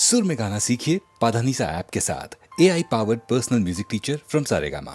सुर में गाना सीखिए पाधानीसा ऐप के साथ। AI powered personal music teacher from Saregama.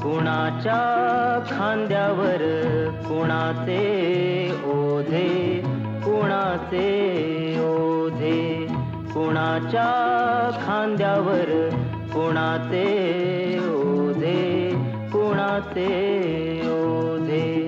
कुणाच्या खांद्यावर कुणाचे ओझे, कुणाचे ओझे, कुणाच्या खांद्यावर कुणाचे ओझे, कुणाचे ओझे.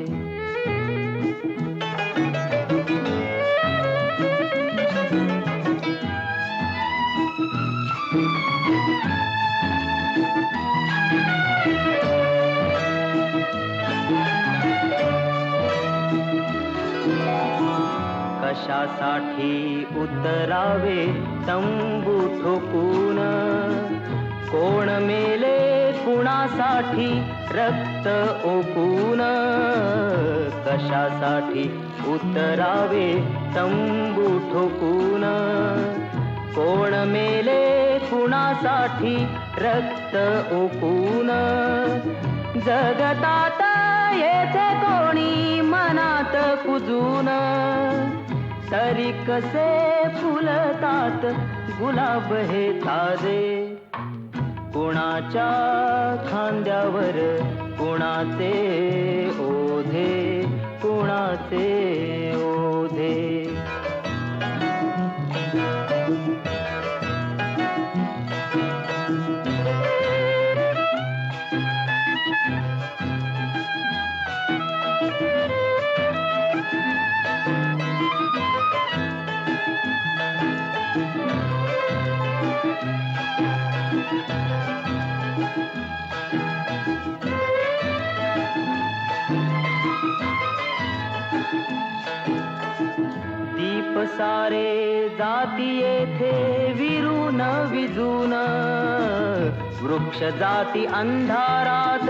कशासाठी उतरावे तंबू ठोकून, कोण मेले कुणासाठी रक्त ओकून. कशासाठी उतरावे तंबू ठोकून, कोण मेले कुणासाठी रक्त ओकून. जगतात येथे कोणी मनात कुजून, तरी कसे फुलतात गुलाब हे ताजे. कुणाच्या खांद्यावर कुणाचे ओझे, कुणाचे ओझे. दीप सारे जाती येथे विरून विजून, वृक्ष जाती अंधारात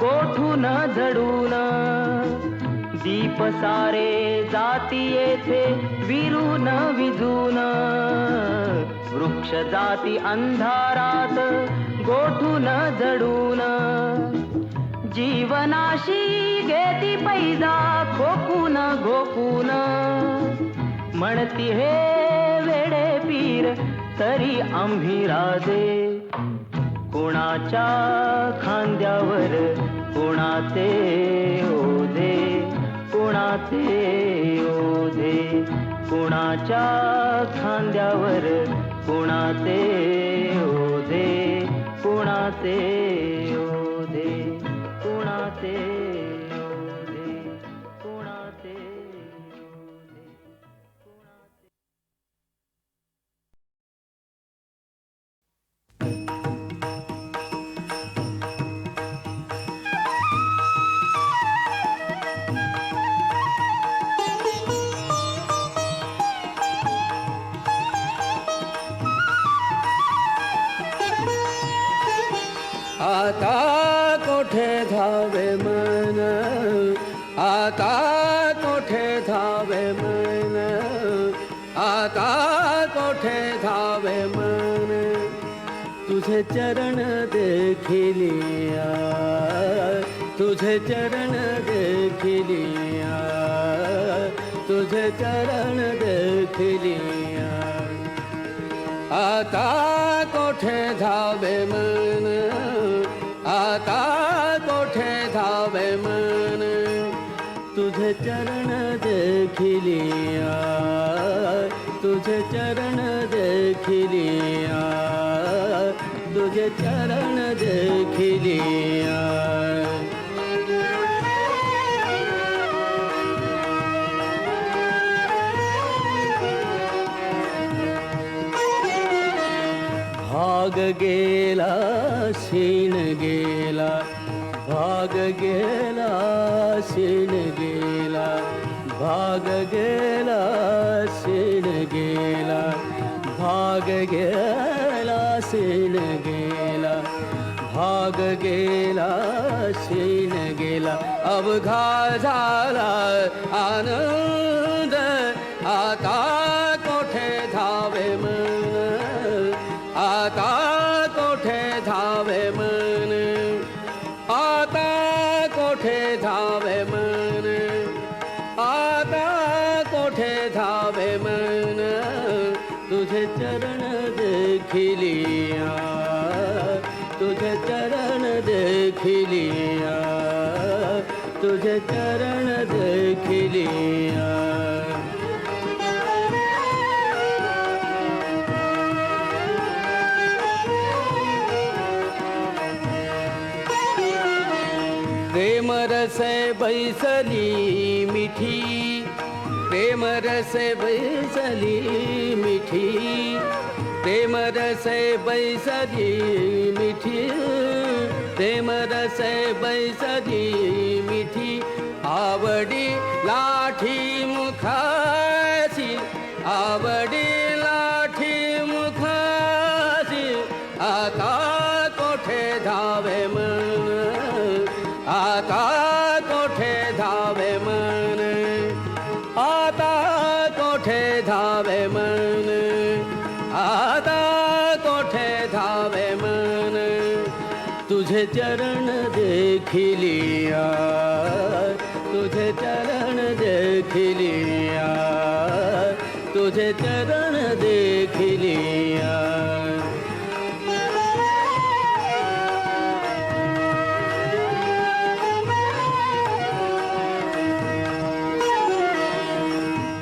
गोठून झडून. दीप सारे जाती येथे विरून विजून, वृक्ष जाती अंधारात गोठून झडून. जीवनाशी घेती पैजा खोकून घोकून, म्हणती हे वेडे पीर तरी आम्ही राजे. कुणाच्या खांद्यावर कुणाचे ओझे, कुणाचे ओझे. कुणाच्या खांद्यावर कुणाचे ओझे, कुणाचे ओझे, कुणाचे ओझे, कुणाचे ओझे. आता कोठे धावे मन, आता कोठे धावे मन, आता कोठे धावे मन. तुझे चरण देखिलिया, तुझे चरण देखिलिया, तुझे चरण देखिलिया. आता कोठे धावे मन, आता कोठे धावे मन. तुझे चरण देखिलिया, तुझे चरण देखिलिया, तुझे चरण देखिलिया. भाग गेला शीण गेला, भाग गेला शीण गेला, भाग गेला शीण गेला, भाग गेला शीण गेला, भाग गेला शीण गेला. अवघा झाला आनंद, आता कोठे धावे मन, आता कोठे धावे मन, आता कोठे धावे मन, आता कोठे धावे मन. तुझे चरण देखिलिया, तुझे चरण देखिलिया, तुझे चरण देखिलिया. प्रेम रसे बैसली मिठी, प्रेम रसे बैसली मिठी, प्रेम रसे बैसली मिठी, प्रेम रसे बैसली मिठी. आवडी लाठी मुखासी, आवडी लाठी मुखासी. आता कोठे धावे मन, आता कोठे धावे मन, आता कोठे धावे मन, आता कोठे धावे मन. तुझे चरण देखिलिया, तुझे चरण देखिलिया, तुझे चरण देखिलिया.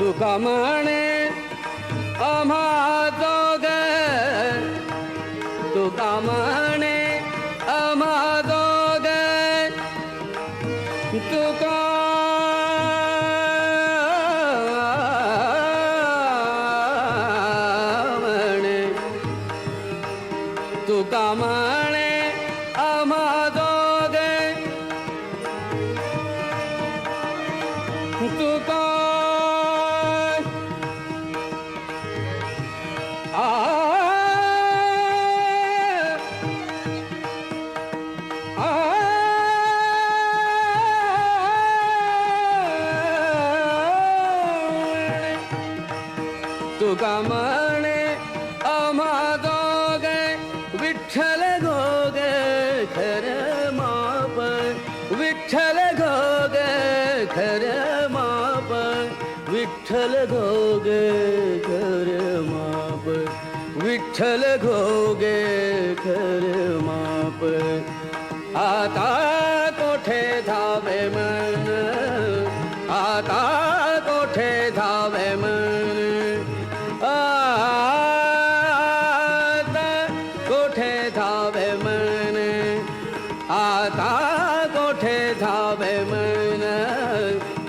तुका म्हणे आम्हा जोग, तुका म्हणे आम्हा जोग, तुका म्हणे, तुका म्हणे आम्हा जोग, तुका तुका म्हणे आम्हा दोघ, विठ्ठल घोग खर माप, विठ्ठल घोग खर माप, विठ्ठल घोग खर माप, विठ्ठल घोग खर माप. आता कोठे धावे मन, आता कोठे धावे मन, आता कोठे धावे मन, आता कोठे धावे मन,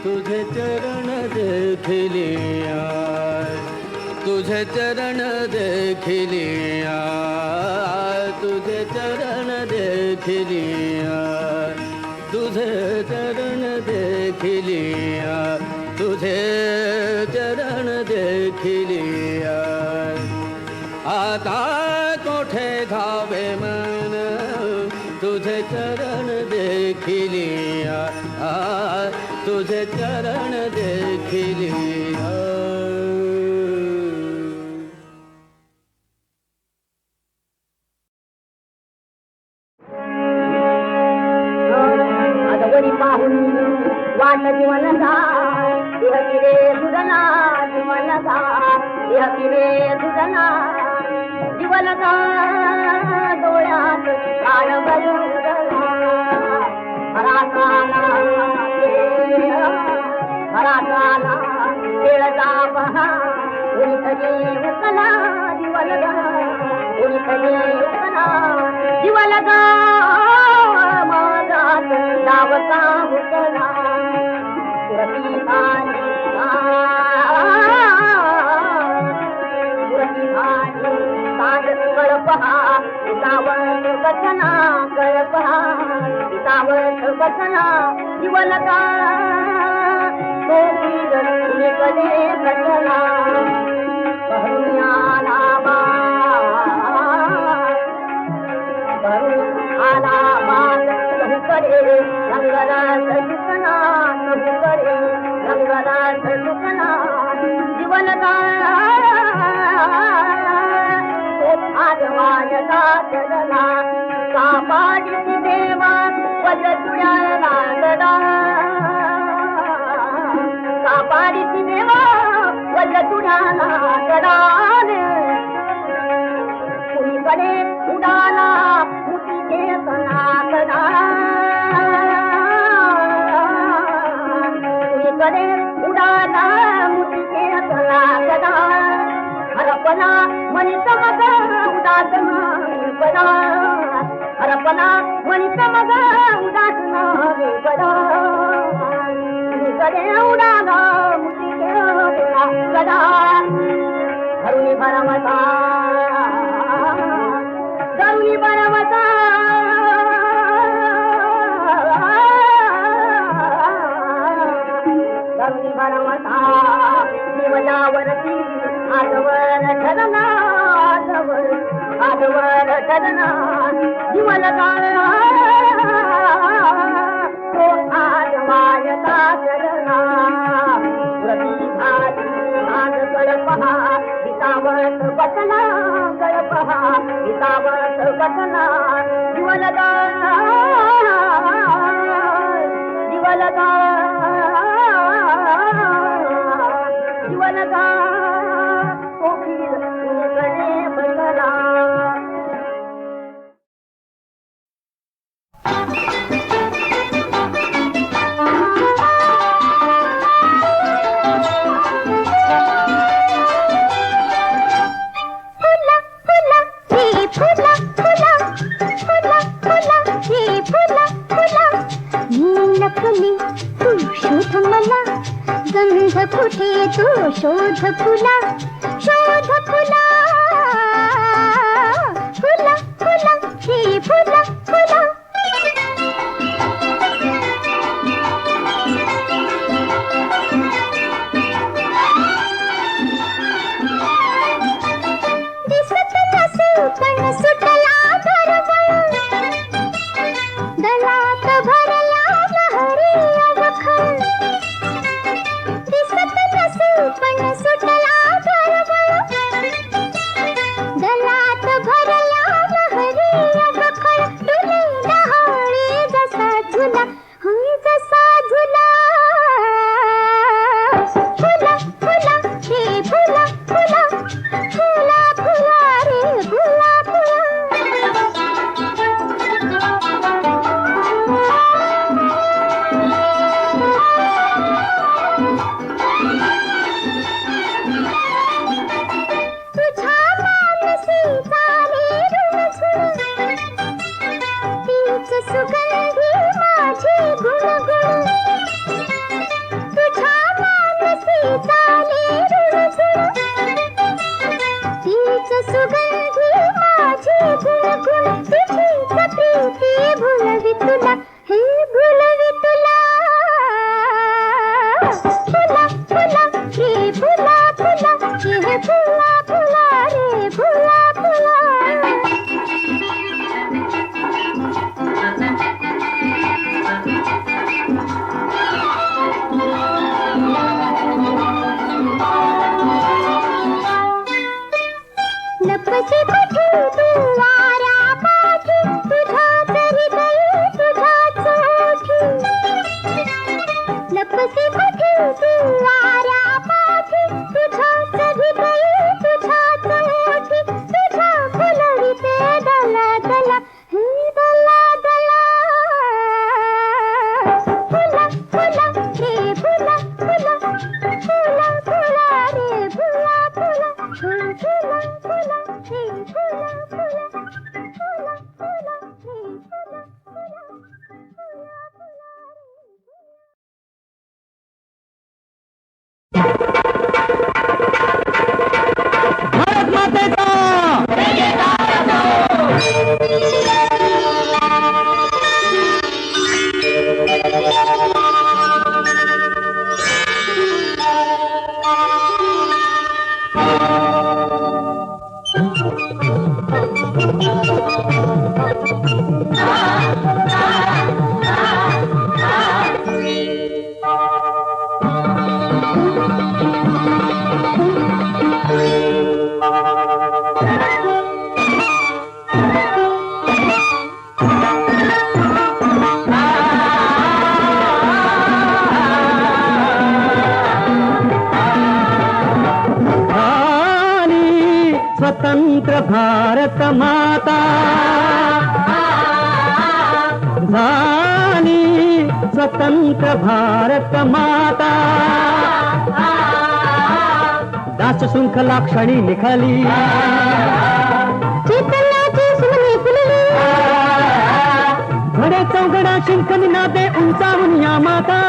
तुझे चरण देखिलिया, तुझे चरण देखिलिया, तुझे चरण देखिलिया, तुझे चरण देखिलिया, तुझे चरण देखिलिया. आता कोठे धावे मन, तुझे चरण देखिलिया, तुझे चरण देखिलिया. आजवरी पाहून वाट जीवनचा, इहती रे सुजना जीवनचा, इहती रे सुजना जीवनचा, डोळ्यात प्राण भरुदला, हरासाला हरासाला खेळता पहा, उलटली उकला जीवनगा, उलटली उकला जीवनगा, माझात डावता उकला पुरती भाली, पुरती भाली साज कळपहा, पितावत बसना कळपहा, पितावत बसना जीवनगा, तो कले बसना आला बा, आला बात कहू करे रंगरास सुकना, कहू करे रंगरास सुकना जीवनगा, आजवायता चलना कापाडी देवा वज तुळ्याला गडा, कापाडी देवा वज तुळ्याला गडाने, कुणीकडे उडाला मुठी केसना गडा, कुणीकडे उडाला मुठी केसना गडा, हरपला मनित मग उदास पदा, हरपला मनित मग उदास पदा, कुणीकडे उडाला मुठी केसना गडा, धरुणी भरमता, धरुणी भरमता, धरुणी भरमता जीवनावरती आजवर ठरना, आजवर ठरना जीवनगा, तो आज मायता चलना प्रतिभाती आज कळपहा, पितावत बसना कळपहा, पितावत बसना जीवनगा, जीवनगा, जीवनगा. तू शोध फुला शोध फुला फुला फुला ही फुला फुला दिसत नसे पण सुटला दरवळ दलात भरल्या लहरी अवखळ दिसत नसे पण सुटला दरवळ दलात भरल्या लहरी अवखळ तुले डहाळे जसा झुला होय जसा झुला फुला फुला हे फुला फुला फुला फुला रे फुला तुझ्या मानसी चाले रुणझुण तीच सुगंधी माझी गुणगुण तुझ्या मानसी चाले रुणझुण तीच सुगंधी माझी गुणगुण तुझीच प्रीती भुलवी तुला हे भुलवी तुला फुला फुला हे फुला फुला हे फुला फुला रे फुला फुला लपची कुठे तू वारा पाठी तुझ्याच हृदयी तुझ्याच ओठी लपची कुठे तू वारा पाठी तुझ्याच हृदयी तुझ्याच ओठी तुझ्या फुलविते दला दला हे दला दला फुला फुला हे फुला फुला फुला फुला रे फुला फुला फुला फुला हे फुला फुला फुला फुला हे फुला भारत मातेचा स्वतंत्र भारत माता झाली स्वतंत्र भारत माता दास शृंखला क्षणी निघाली चैतन्याची सुमने फुलली घडे चौघडा शिंकणी नादे उंचावून या माता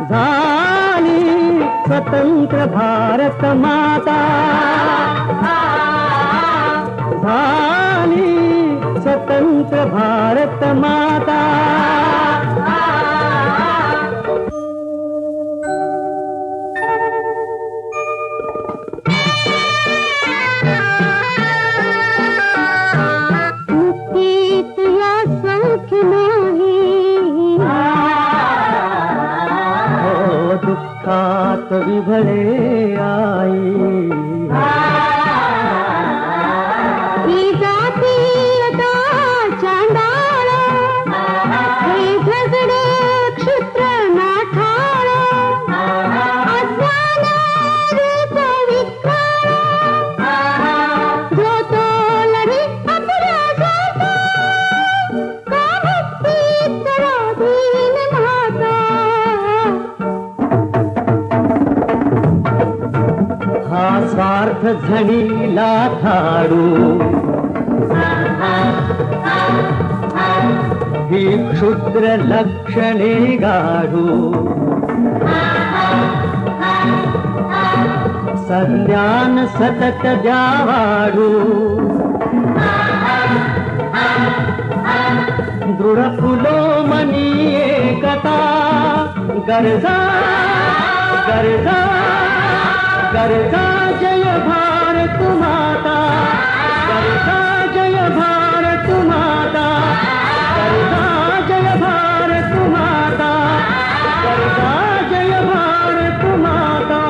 झाली स्वतंत्र भारत माता झाली स्वतंत्र भारत माता मुक्तीत या सौख्य नाही हो दुःखात विभळे आई ही जातीयता चांडाळ हे झगडे क्षिप्र नाठाळ अज्ञान रूप विकार जो तो लढी आपल्या जाता का भक्तीत पराधीन माता हा स्वार्थ झणीला थाडू ही क्षुद्र लक्षणे गाढू संज्ञान सतत द्या वाढू दृढ फुलो मनी एकता गरजा गरजा गरजा जय भारत माता गरजा जय भारत माता गरजा जय भारत माता गरजा जय भारत माता.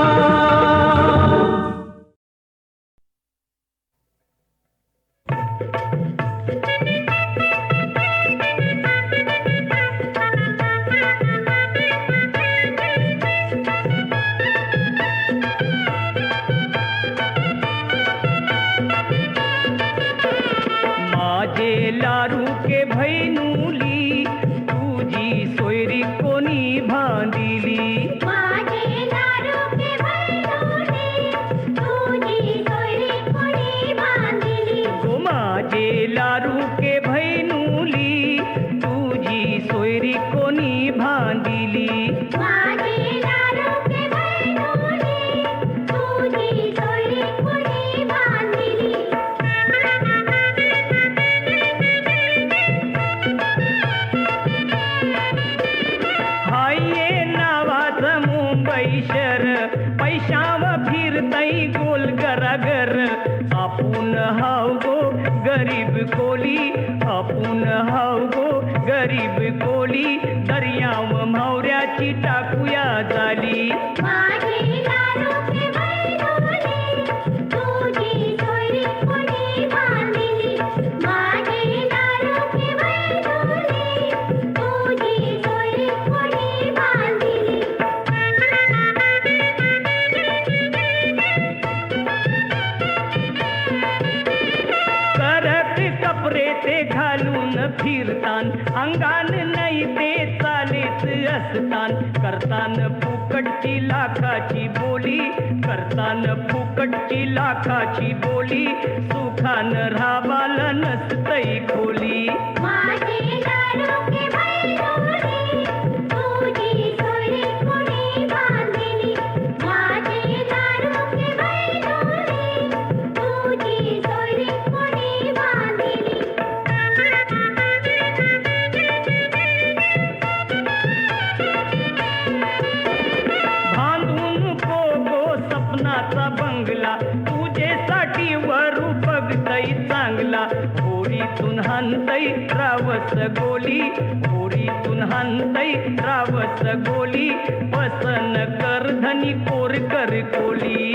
माझे लारू के भैनुली तुझी सोयरी कोणी बांधिली माझे लाडू के भैरवले तुझी सोयरी कोणी बांधिली गो माझे लारू के भैनुली तुझी सोयरी कोणी बांधिली माझे लाडू के भैरवले तुझी सोयरी कोणी बांधिली हाये नावाचं मुंबई शहर पैशाव फिरतई गोल गरागर आपण हाव गो गरीब कोली आपण हाव गो गरीब कोली दर्याव मावऱ्याची टाकूया झाली माझे लाडू के भैरवले तुझी सोयरी कोणी बांधिली माझे लाडू के भैरवले तुझी सोयरी कोणी बांधिली करत कपडे ते घालून फिरतान अंगान नाही ते चालेच असतान करतान फुकटची लाखाची बोली करतान फुकटची लाखाची बोली सुखान राबाला नसतई खोली माझे लाडू के भैरवले तुझी सोयरी कोणी बांधिली माझे लाडू के भैरवले तुझी सोयरी कोणी बांधिली बांधून गो सपनाचा बंगला तुझेसाठी वरू बघतई चांगला होडीतून हानतई रावस गोली होडीतून हानतई रावस गोली पसन कर धनी कोर कर कोली